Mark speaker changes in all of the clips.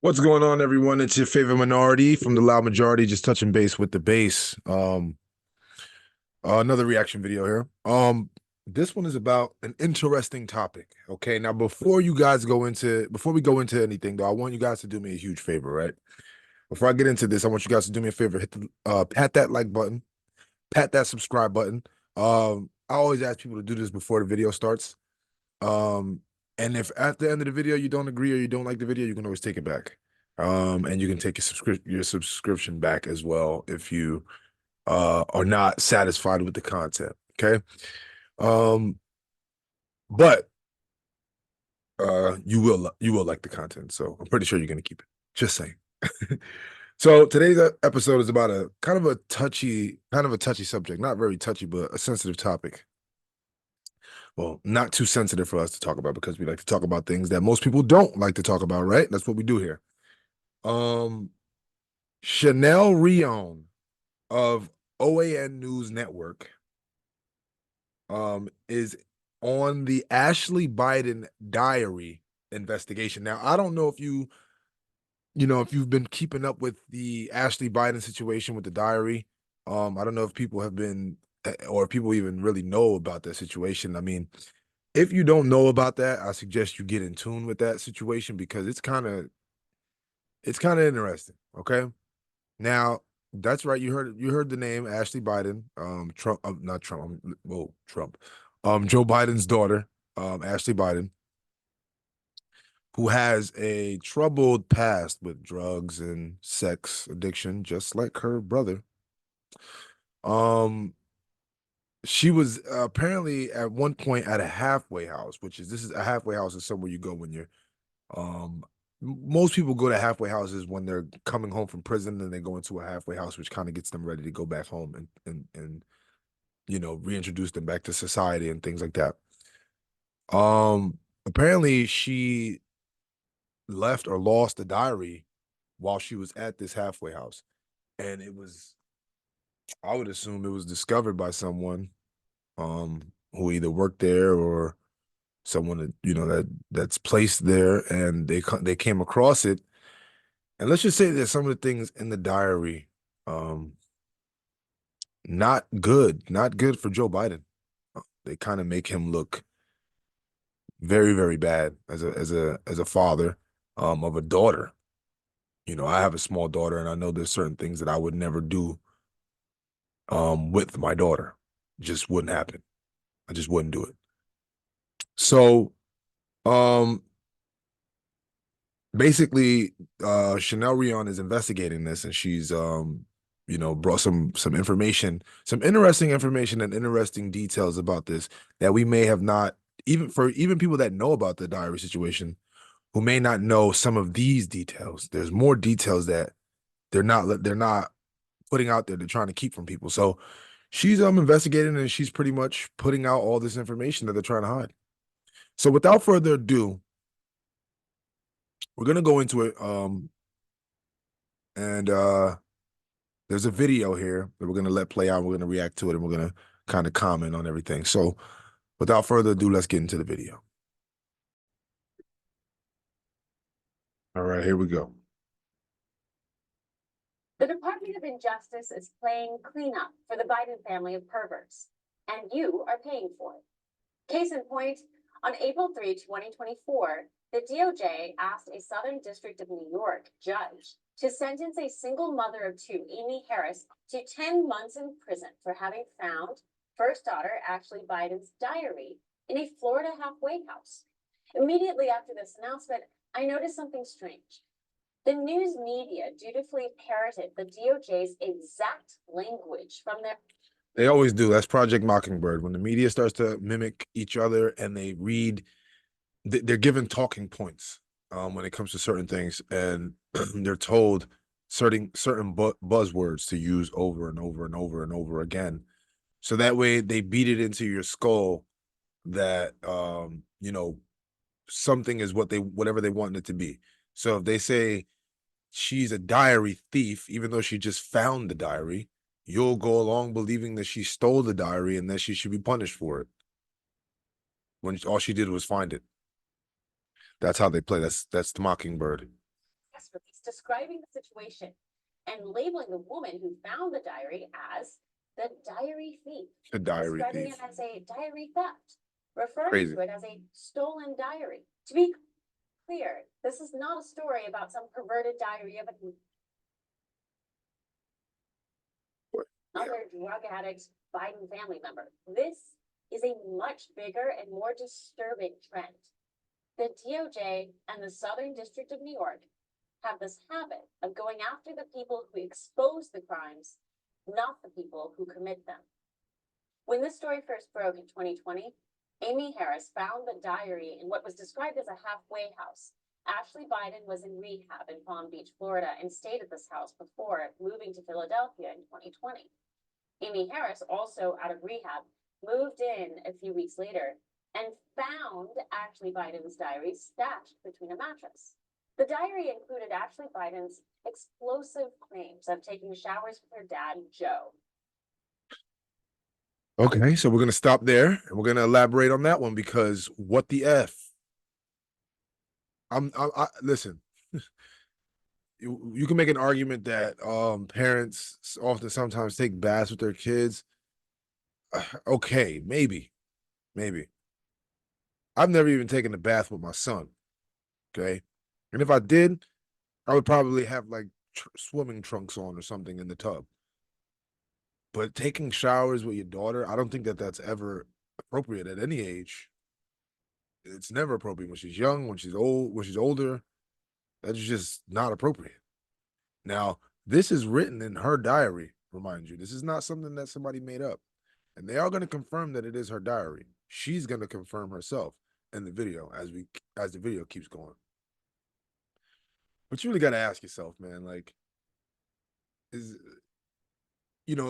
Speaker 1: What's going on, everyone? It's your favorite minority from the loud majority, just touching base with the base. Another reaction video here. This one is about an interesting topic. Okay, now before we go into anything, though, I want you guys to do me a huge favor, right? Before I get into this, I want you guys to do me a favor. Hit the pat that like button, pat that subscribe button. I always ask people to do this before the video starts. Um, and if at the end of the video you don't agree or you don't like the video, you can always take it back. And you can take your subscription back as well if you are not satisfied with the content. Okay. Um, but you will like the content, so I'm pretty sure you're gonna keep it. Just saying. So today's episode is about a kind of a touchy subject, not very touchy, but a sensitive topic. Well, not too sensitive for us to talk about because we like to talk about things that most people don't like to talk about, right? That's what we do here. Um, Chanel Rion of OAN News Network is on the Ashley Biden diary investigation. Now, I don't know if if you've been keeping up with the Ashley Biden situation with the diary. I don't know if people have been or if people even really know about that situation. I mean, if you don't know about that, I suggest you get in tune with that situation because it's kind of interesting. Okay. Now, that's right. You heard the name Ashley Biden, Trump, not Trump, Trump, Joe Biden's daughter, Ashley Biden, who has a troubled past with drugs and sex addiction, just like her brother. Um, she was apparently at one point at a halfway house, this is a halfway house is somewhere you go when you're Um, most people go to halfway houses when they're coming home from prison, and they go into a halfway house, which kind of gets them ready to go back home and reintroduce them back to society and things like that. Apparently she left or lost the diary while she was at this halfway house, and I would assume it was discovered by someone who either worked there or someone that's placed there, and they came across it. And let's just say that some of the things in the diary, um, not good for Joe Biden. They kind of make him look very, very bad as a father, of a daughter. I have a small daughter, and I know there's certain things that I would never do, with my daughter. Just wouldn't happen. I just wouldn't do it. So, um, basically, Chanel Rion is investigating this, and she's brought some information, some interesting information and interesting details about this that we may have not, even people that know about the diary situation, who may not know some of these details. There's more details that they're not putting out there. They're trying to keep from people. So she's investigating, and she's pretty much putting out all this information that they're trying to hide. So without further ado, we're gonna go into it. And there's a video here that we're going to let play out. We're going to react to it, and we're going to kind of comment on everything. So without further ado, let's get into the video. All right, here we go.
Speaker 2: The Department of Injustice is playing cleanup for the Biden family of perverts, and you are paying for it. Case in point, on April 3, 2024, the DOJ asked a Southern District of New York judge to sentence a single mother of two, Aimee Harris, to 10 months in prison for having found first daughter Ashley Biden's diary in a Florida halfway house. Immediately after this announcement, I noticed something strange. The news media dutifully parroted the DOJ's exact language from their.
Speaker 1: They always do. That's Project Mockingbird. When the media starts to mimic each other and they read, they're given talking points when it comes to certain things, and they're told certain buzzwords to use over and over and over and over again. So that way they beat it into your skull that something is whatever they want it to be. So if they say she's a diary thief, even though she just found the diary, you'll go along believing that she stole the diary and that she should be punished for it, when all she did was find it. That's how they play. That's the Mockingbird.
Speaker 2: Yes, for describing the situation and labeling the woman who found the diary as the diary thief.
Speaker 1: The diary
Speaker 2: describing
Speaker 1: thief.
Speaker 2: it as a diary theft, referring
Speaker 1: Crazy.
Speaker 2: to it as a stolen diary. To be clear, this is not a story about some perverted diary of another drug addict Biden family member. This is a much bigger and more disturbing trend. The DOJ and the Southern District of New York have this habit of going after the people who expose the crimes, not the people who commit them. When this story first broke in 2020, Aimee Harris found the diary in what was described as a halfway house. Ashley Biden was in rehab in Palm Beach, Florida, and stayed at this house before moving to Philadelphia in 2020. Aimee Harris, also out of rehab, moved in a few weeks later and found Ashley Biden's diary stashed between a mattress. The diary included Ashley Biden's explosive claims of taking showers with her dad, Joe.
Speaker 1: Okay, so we're going to stop there and we're going to elaborate on that one because what the F? Listen, you can make an argument that parents often sometimes take baths with their kids. Okay, maybe. I've never even taken a bath with my son. Okay. And if I did, I would probably have like swimming trunks on or something in the tub. But taking showers with your daughter, I don't think that that's ever appropriate at any age. It's never appropriate when she's young, when she's old, when she's older. That's just not appropriate. Now, this is written in her diary, remind you. This is not something that somebody made up. And they are going to confirm that it is her diary. She's going to confirm herself in the video as the video keeps going. But you really got to ask yourself, man, like,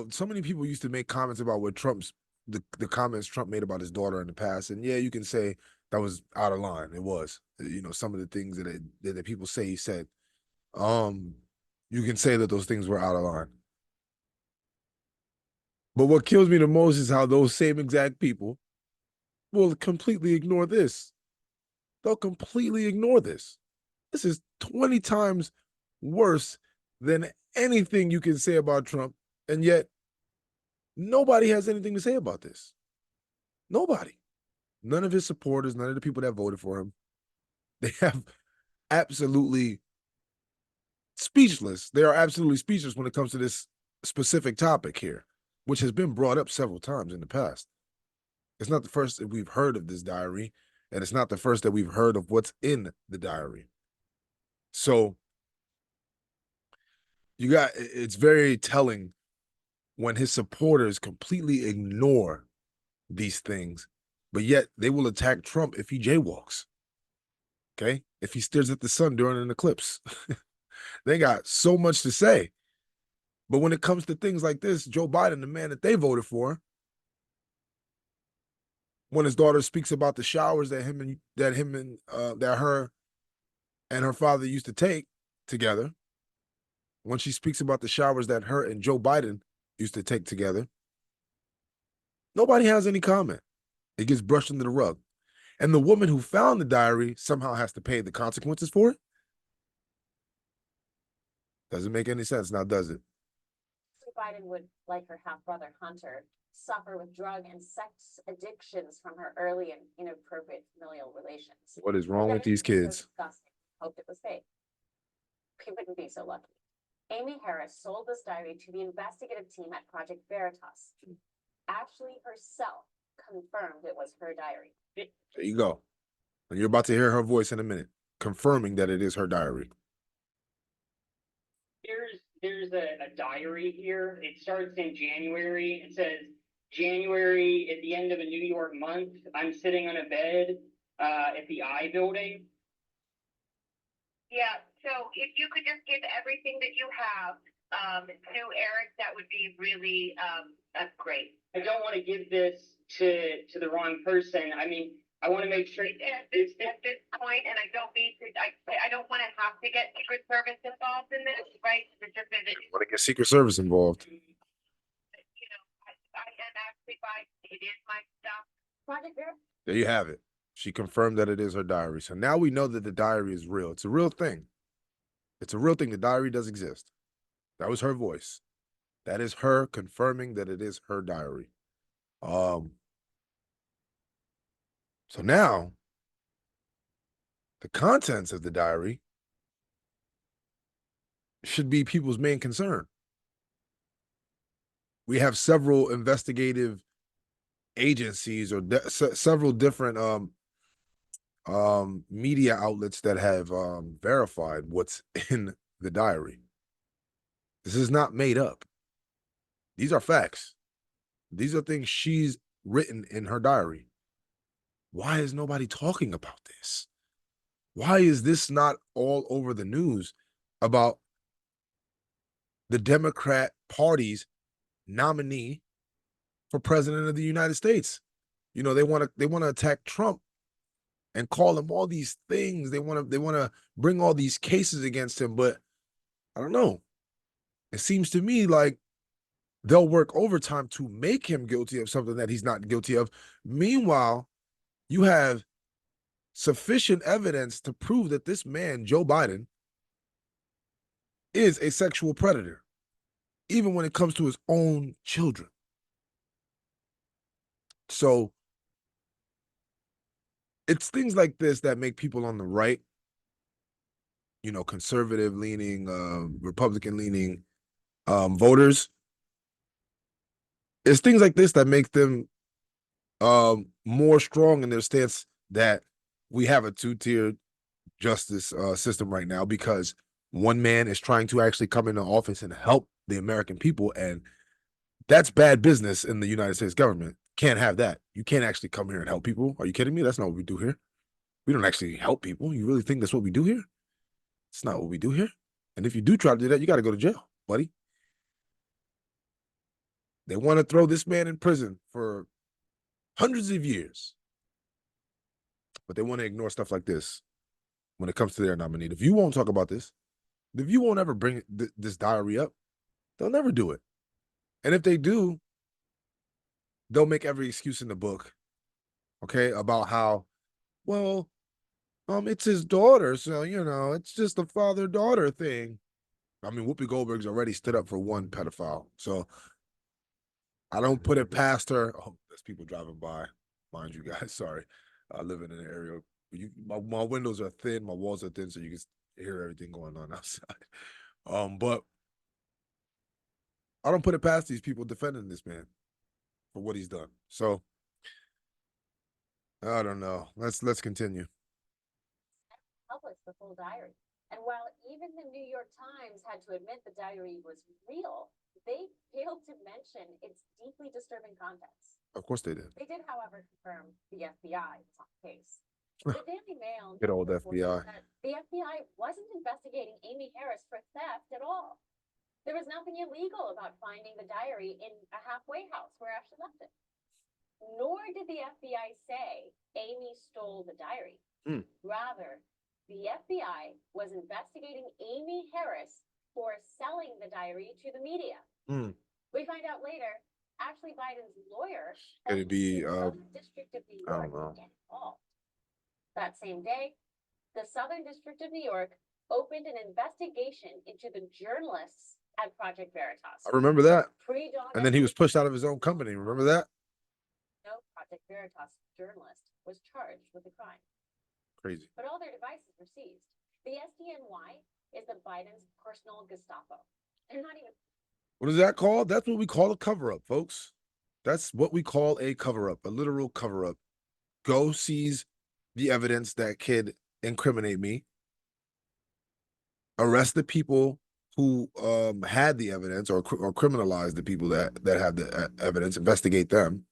Speaker 1: so many people used to make comments about what the comments Trump made about his daughter in the past. And yeah, you can say that was out of line. It was, some of the things that people say he said. You can say that those things were out of line. But what kills me the most is how those same exact people will completely ignore this. They'll completely ignore this. This is 20 times worse than anything you can say about Trump. And yet, nobody has anything to say about this. Nobody. None of his supporters, none of the people that voted for him. They have absolutely speechless. They are absolutely speechless when it comes to this specific topic here, which has been brought up several times in the past. It's not the first that we've heard of this diary, and it's not the first that we've heard of what's in the diary. So it's very telling when his supporters completely ignore these things, but yet they will attack Trump if he jaywalks. Okay? If he stares at the sun during an eclipse. They got so much to say. But when it comes to things like this, Joe Biden, the man that they voted for, when his daughter speaks about the showers that her and her father used to take together, when she speaks about the showers that her and Joe Biden used to take together, nobody has any comment. It gets brushed under the rug. And the woman who found the diary somehow has to pay the consequences for it. Doesn't make any sense now, does it?
Speaker 2: Biden would, like her half-brother Hunter, suffer with drug and sex addictions from her early and inappropriate familial relations.
Speaker 1: What is wrong with these kids?
Speaker 2: So disgusting. Hoped it was fake. He wouldn't be so lucky. Aimee Harris sold this diary to the investigative team at Project Veritas. Ashley herself confirmed it was her diary.
Speaker 1: There you go. And you're about to hear her voice in a minute, confirming that it is her diary.
Speaker 3: There's a diary here. It starts in January. It says, January at the end of a New York month. I'm sitting on a bed at the I building.
Speaker 4: Yeah, so if you could just give everything that you have to Eric, that would be really great.
Speaker 3: I don't want to give this to the wrong person. I mean, I want to make sure
Speaker 4: at this point, and I don't mean to, I don't want to have to get Secret Service involved in this, right? It's just that
Speaker 1: Want to get Secret Service involved?
Speaker 4: I am actually by it is my stuff.
Speaker 2: Project Veritas.
Speaker 1: There you have it. She confirmed that it is her diary. So now we know that the diary is real. It's a real thing. It's a real thing. The diary does exist. That was her voice. That is her confirming that it is her diary. So now the contents of the diary should be people's main concern. We have several investigative agencies or several different media outlets that have verified what's in the diary. This is not made up. These are facts. These are things she's written in her diary. Why is nobody talking about this? Why is this not all over the news about the Democrat Party's nominee for president of the United States? You know, they want to attack Trump and call him all these things. They want to bring all these cases against him, but I don't know. It seems to me like they'll work overtime to make him guilty of something that he's not guilty of. Meanwhile, you have sufficient evidence to prove that this man, Joe Biden, is a sexual predator, even when it comes to his own children. So it's things like this that make people on the right, you know, conservative leaning, Republican leaning voters. It's things like this that make them more strong in their stance that we have a two-tiered justice system right now, because one man is trying to actually come into office and help the American people, and that's bad business in the United States government. Can't have that. You can't actually come here and help people. Are you kidding me? That's not what we do here. We don't actually help people. You really think that's what we do here? It's not what we do here. And if you do try to do that, you got to go to jail, buddy. They want to throw this man in prison for hundreds of years, but they want to ignore stuff like this when it comes to their nominee. If you won't talk about this, if you won't ever bring this diary up, they'll never do it. And if they do, they'll make every excuse in the book, okay, about how, well, it's his daughter, so, you know, it's just a father-daughter thing. I mean, Whoopi Goldberg's already stood up for one pedophile, so I don't put it past her. Oh, there's people driving by, mind you guys. Sorry, I live in an area. My windows are thin, my walls are thin, so you can hear everything going on outside. But I don't put it past these people defending this man for what he's done. So I don't know. Let's continue.
Speaker 2: Published the full diary. And while even the New York Times had to admit the diary was real, they failed to mention its deeply disturbing contents.
Speaker 1: Of course they did.
Speaker 2: They did, however, confirm the FBI was on the case. The Daily Mail
Speaker 1: Good old
Speaker 2: reported
Speaker 1: FBI.
Speaker 2: that the FBI wasn't investigating Aimee Harris for theft at all. There was nothing illegal about finding the diary in a halfway house where Ashley left it. Nor did the FBI say Aimee stole the diary. Rather, the FBI was investigating Aimee Harris for selling the diary to the media. We find out later, Ashley Biden's lawyer
Speaker 1: Could it be,
Speaker 2: Southern District of New
Speaker 1: I don't
Speaker 2: York
Speaker 1: know.
Speaker 2: get involved. That same day, the Southern District of New York opened an investigation into the journalists at Project Veritas.
Speaker 1: I remember that.
Speaker 2: Pre-dawn
Speaker 1: And then he was pushed out of his own company. Remember that?
Speaker 2: No Project Veritas journalist was charged with the crime,
Speaker 1: Crazy.
Speaker 2: but all their devices were seized. The SDNY is the Biden's personal Gestapo. They're not even.
Speaker 1: What is that called? That's what we call a cover-up, folks. That's what we call a cover-up, a literal cover-up. Go seize the evidence that could incriminate me. Arrest the people who had the evidence, or criminalize the people that have the evidence. Investigate them.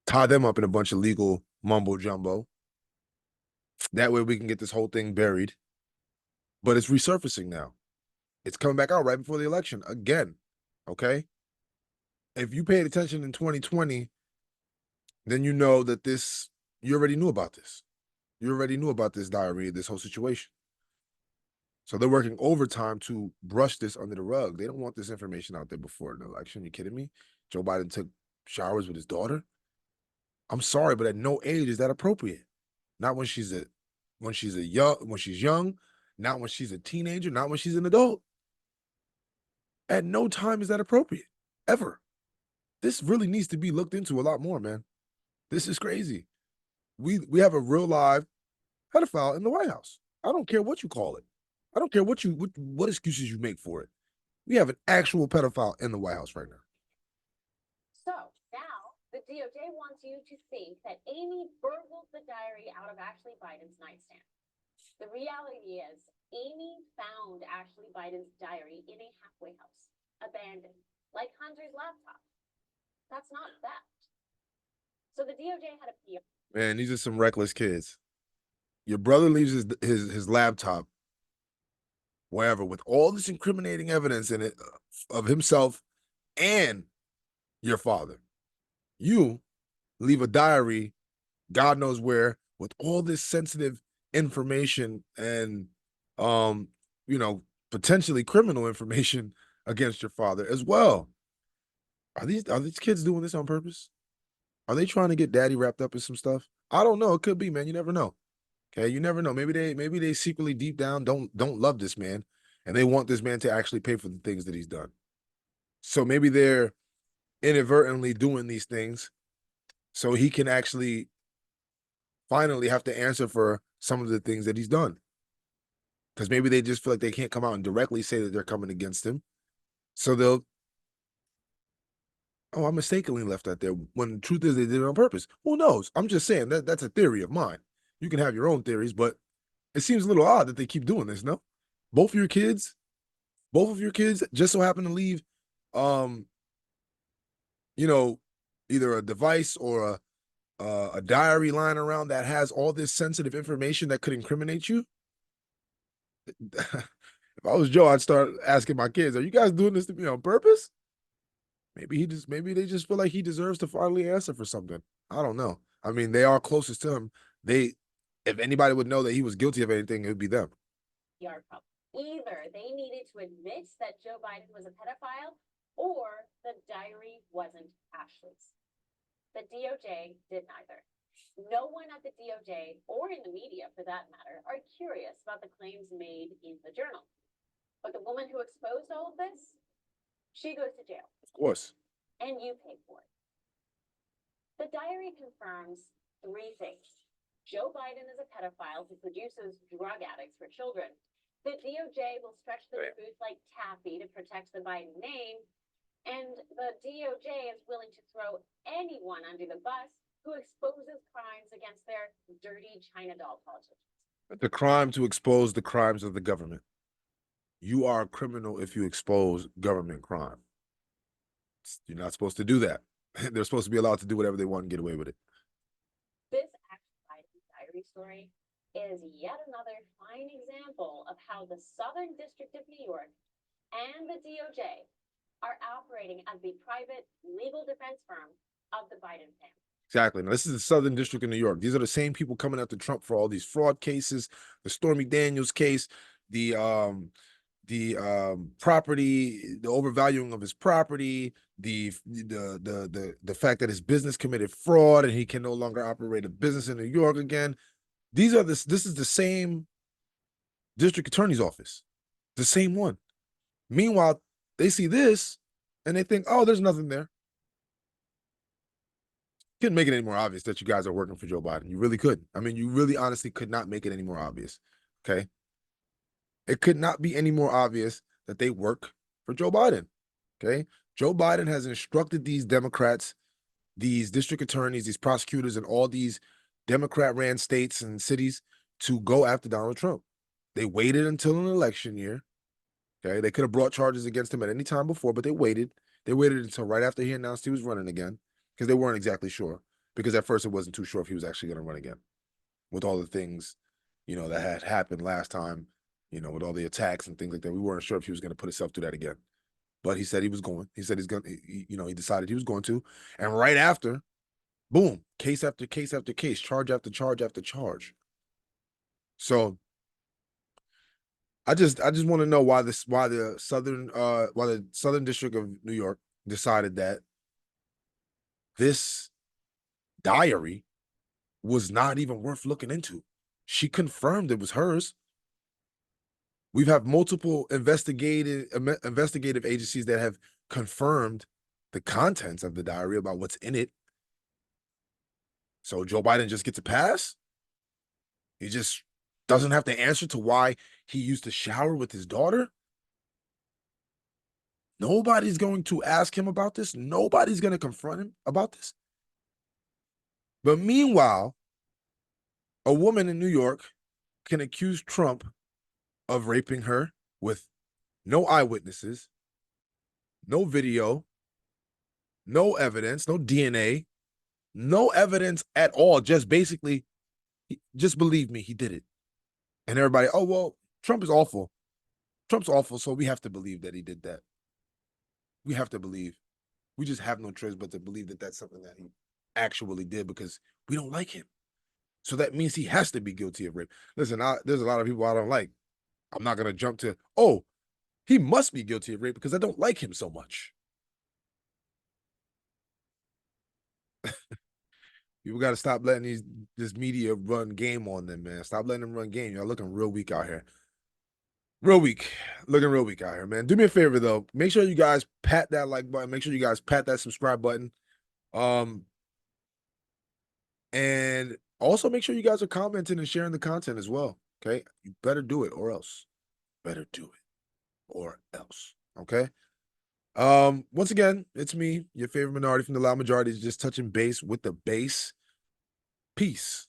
Speaker 1: Tie them up in a bunch of legal mumbo jumbo. That way we can get this whole thing buried. But it's resurfacing now. It's coming back out right before the election again. Okay? If you paid attention in 2020, then you know that you already knew about this. You already knew about this diary, this whole situation. So they're working overtime to brush this under the rug. They don't want this information out there before the election. You kidding me? Joe Biden took showers with his daughter. I'm sorry, but at no age is that appropriate. Not when she's young, not when she's a teenager, not when she's an adult. At no time is that appropriate, ever. This really needs to be looked into a lot more, man. This is crazy. We have a real live pedophile in the White House. I don't care what you call it. I don't care what excuses you make for it. We have an actual pedophile in the White House right now.
Speaker 2: So now the DOJ wants you to think that Aimee burgled the diary out of Ashley Biden's nightstand. The reality is, Aimee found Ashley Biden's diary in a halfway house, abandoned, like Hunter's laptop. That's not theft. So the DOJ had a PR.
Speaker 1: Man, these are some reckless kids. Your brother leaves his laptop wherever with all this incriminating evidence in it of himself and your father. You leave a diary, God knows where, with all this sensitive information and you know, potentially criminal information against your father as well. Are these kids doing this on purpose? Are they trying to get daddy wrapped up in some stuff? I don't know. It could be, man. You never know. Okay, you never know. Maybe they secretly deep down don't love this man, and they want this man to actually pay for the things that he's done. So maybe they're inadvertently doing these things so he can actually finally have to answer for some of the things that he's done. Because maybe they just feel like they can't come out and directly say that they're coming against him. So they'll, oh, I mistakenly left that there. When the truth is they did it on purpose. Who knows? I'm just saying that's a theory of mine. You can have your own theories, but it seems a little odd that they keep doing this, no? Both of your kids just so happen to leave you know, either a device or a diary lying around that has all this sensitive information that could incriminate you. If I was Joe, I'd start asking my kids, "Are you guys doing this to me on purpose?" Maybe they just feel like he deserves to finally answer for something. I don't know. I mean, they are closest to him. If anybody would know that he was guilty of anything, it would be them.
Speaker 2: PR problem. Either they needed to admit that Joe Biden was a pedophile, or the diary wasn't Ashley's. The DOJ did neither. No one at the DOJ, or in the media for that matter, are curious about the claims made in the journal. But the woman who exposed all of this, she goes to jail.
Speaker 1: Of course.
Speaker 2: And you pay for it. The diary confirms three things. Joe Biden is a pedophile who produces drug addicts for children. The DOJ will stretch the truth like taffy to protect the Biden name. And the DOJ is willing to throw anyone under the bus who exposes crimes against their dirty China doll politicians.
Speaker 1: The crime to expose the crimes of the government. You are a criminal if you expose government crime. You're not supposed to do that. They're supposed to be allowed to do whatever they want and get away with it.
Speaker 2: This Ashley Biden diary story is yet another fine example of how the Southern District of New York and the DOJ are operating as the private legal defense firm of the Biden family.
Speaker 1: Exactly. Now, this is the Southern District of New York. These are the same people coming after Trump for all these fraud cases, the Stormy Daniels case, the property, the overvaluing of his property, the fact that his business committed fraud and he can no longer operate a business in New York again. This is the same district attorney's office, the same one. Meanwhile, they see this and they think, oh, there's nothing there. Couldn't make it any more obvious that you guys are working for Joe Biden. You really could. I mean, you really honestly could not make it any more obvious. Okay. It could not be any more obvious that they work for Joe Biden. Okay. Joe Biden has instructed these Democrats, these district attorneys, these prosecutors, and all these Democrat-ran states and cities to go after Donald Trump. They waited until an election year. Okay. They could have brought charges against him at any time before, but they waited. They waited until right after he announced he was running again, because they weren't exactly sure. Because at first it wasn't too sure if he was actually going to run again with all the things, that had happened last time, with all the attacks and things like that. We weren't sure if he was going to put himself through that again. But he said he was going. He said he's going to, he decided he was going to. And right after, boom, case after case after case, charge after charge after charge. So I just want to know why the Southern District of New York decided that this diary was not even worth looking into. She confirmed it was hers. We've had multiple investigative agencies that have confirmed the contents of the diary about what's in it. So Joe Biden just gets a pass? He just doesn't have to answer to why he used to shower with his daughter? Nobody's going to ask him about this. Nobody's going to confront him about this. But meanwhile, a woman in New York can accuse Trump of raping her with no eyewitnesses, no video, no evidence, no DNA, no evidence at all. Just basically, just believe me, he did it. And everybody, oh, well, Trump is awful. Trump's awful, so we have to believe that he did that. We have to believe. We just have no choice but to believe that that's something that he actually did because we don't like him. So that means he has to be guilty of rape. Listen, there's a lot of people I don't like. I'm not going to jump to, oh, he must be guilty of rape because I don't like him so much. People got to stop letting this media run game on them, man. Stop letting them run game. Y'all looking real weak out here. Real weak. Looking real weak out here, man. Do me a favor, though. Make sure you guys pat that like button. Make sure you guys pat that subscribe button. And also make sure you guys are commenting and sharing the content as well. Okay. You better do it or else. Better do it or else. Okay. Once again, it's me, your favorite minority from the loud majority, is just touching base with the base. Peace.